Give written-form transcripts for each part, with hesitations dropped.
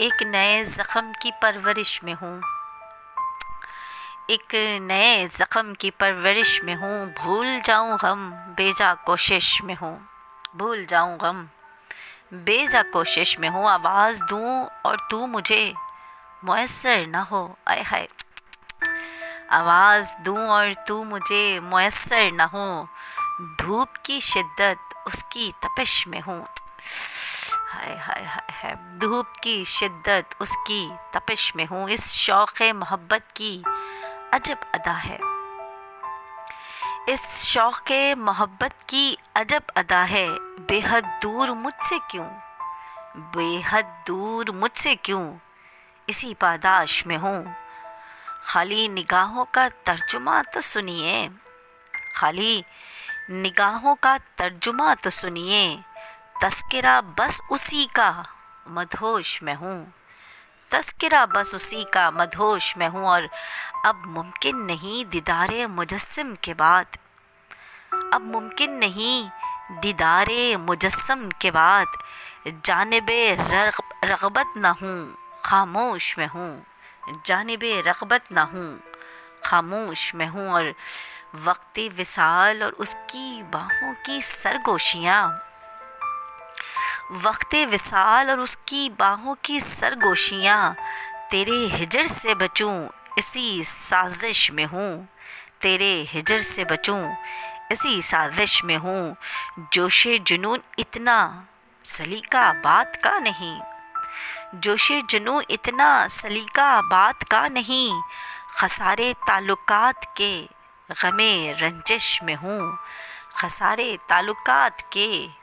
एक नए ज़ख्म की परवरिश में हूँ, एक नए ज़ख्म की परवरिश में हूँ। भूल जाऊँ गम बेजा कोशिश में हूँ, भूल जाऊँ गम बेजा कोशिश में हूँ। आवाज़ दूँ और तू मुझे मुयस्सर न हो, आय हाय। आवाज़ दूँ और तू मुझे मुयस्सर न हो, धूप की शिद्दत उसकी तपिश में हूँ। हाय हाय हाय हाय, धूप की शिद्दत उसकी तपिश में हूँ। इस शौक़े मोहब्बत की अजब अदा है, इस शौक़े मोहब्बत की अजब अदा है। बेहद दूर मुझसे क्यों, बेहद दूर मुझसे क्यों इसी पादाश में हूँ। खाली निगाहों का तर्जुमा तो सुनिए, खाली निगाहों का तर्जुमा तो सुनिए। तस्किरा बस उसी का मदहोश में हूँ, तस्किरा बस उसी का मदहोश में हूँ। और अब मुमकिन नहीं दीदारे मुजस्सिम के बाद, अब मुमकिन नहीं दीदारे मुजस्सिम के बाद। जानिबे रग़बत न हूँ खामोश में हूँ, जानिबे रग़बत न हूँ खामोश में हूँ। और वक्ती विसाल और उसकी बाहों की सरगोशियाँ, वक्ते विसाल और उसकी बाहों की सरगोशियाँ। तेरे हिजर से बचूं इसी साजिश में हूँ, तेरे हिजर से बचूं इसी साजिश में हूँ। जोशे जुनून इतना सलीका बात का नहीं, जोशे जुनून इतना सलीका बात का नहीं। खसारे ताल्लुकात के गमे रंजिश में हूँ, खसारे ताल्लुकात के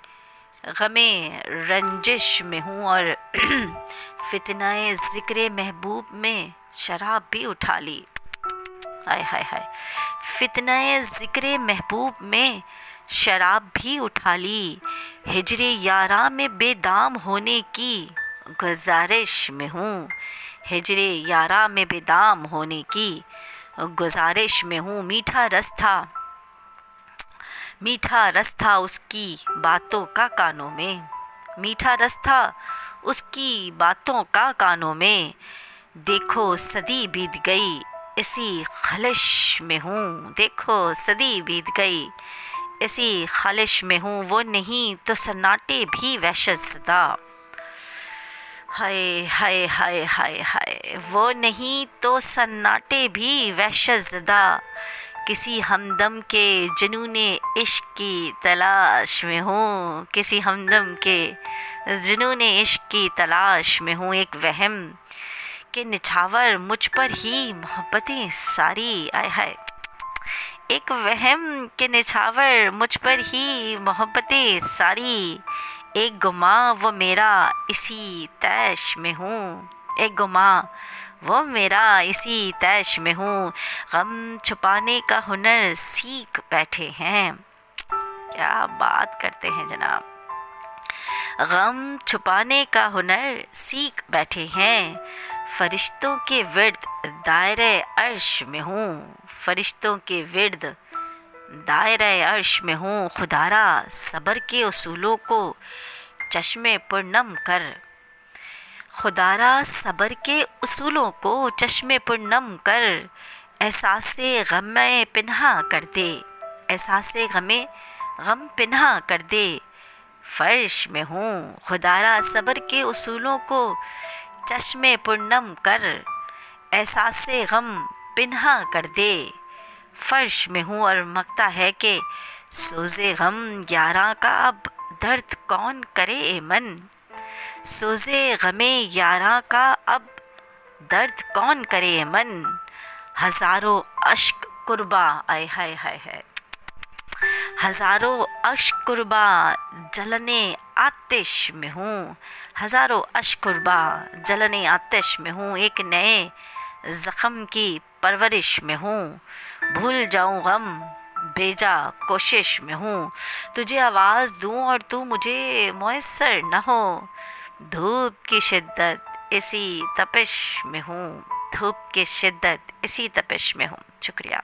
गमे रंजिश में हूँ। और फितनाए ज़िक्र महबूब में शराब भी उठा ली, हाय हाय हाय। फितनाए ज़िक्र महबूब में शराब भी उठा ली। हिजरे यारा में बेदाम होने की गुजारिश में हूँ, हिजरे यारा में बेदाम होने की गुजारिश में हूँ। मीठा रस था, मीठा रस था उसकी बातों का कानों में, मीठा रस था उसकी बातों का कानों में। देखो सदी बीत गई इसी ख़लिश में हूँ, देखो सदी बीत गई इसी ख़लिश में हूँ। वो नहीं तो सन्नाटे भी वहशत ज़दा, हाय हाय हाय हाय हाय। वो नहीं तो सन्नाटे भी वहशत ज़दा। किसी हमदम के जुनूने इश्क की तलाश में हूँ, किसी हमदम के जुनूने इश्क की तलाश में हूँ। एक वहम के निछावर मुझ पर ही मोहब्बतें सारी, आय हाय। एक वहम के निछावर मुझ पर ही मोहब्बतें सारी। एक गुमा वो मेरा इसी तैश में हूँ, एक गुमा वो मेरा इसी तैश में हूँ। गम छुपाने का हुनर सीख बैठे हैं, क्या बात करते हैं जनाब। गम छुपाने का हुनर सीख बैठे हैं। फरिश्तों के विर्द दायरे अर्श में हूँ, फरिश्तों के विर्द दायरे अर्श में हूँ। खुदारा सब्र के उसूलों को चश्मे पुरनम कर, खुदारा सब्र के उसूलों को चश्मे पुरनम कर। एहसासे गमे पिन्हा कर दे, एहसासे गम पिन्हा कर दे फ़र्श में हूँ। खुदारा सब्र के उसूलों को चश्मे पुरनम कर, एहसासे गम पिन्हा कर दे फ़र्श में हूँ। और मगता है कि सोज़े गम यारा का अब दर्द कौन करे ए मन, सोज़े गमे यारा का अब दर्द कौन करे मन। हज़ारों अश्क कुर्बा, आय हाय हाय हाय। हज़ारों अश्क कुर्बा जलने आतिश में हूँ, हज़ारों अश्क कुर्बा जलने आतिश में हूँ। एक नए ज़ख्म की परवरिश में हूँ, भूल जाऊँ गम बेजा कोशिश में हूँ। तुझे आवाज़ दूँ और तू मुझे मुयस्सर न हो, धूप की शिद्दत इसी तपिश में हूँ, धूप की शिद्दत इसी तपिश में हूँ। शुक्रिया।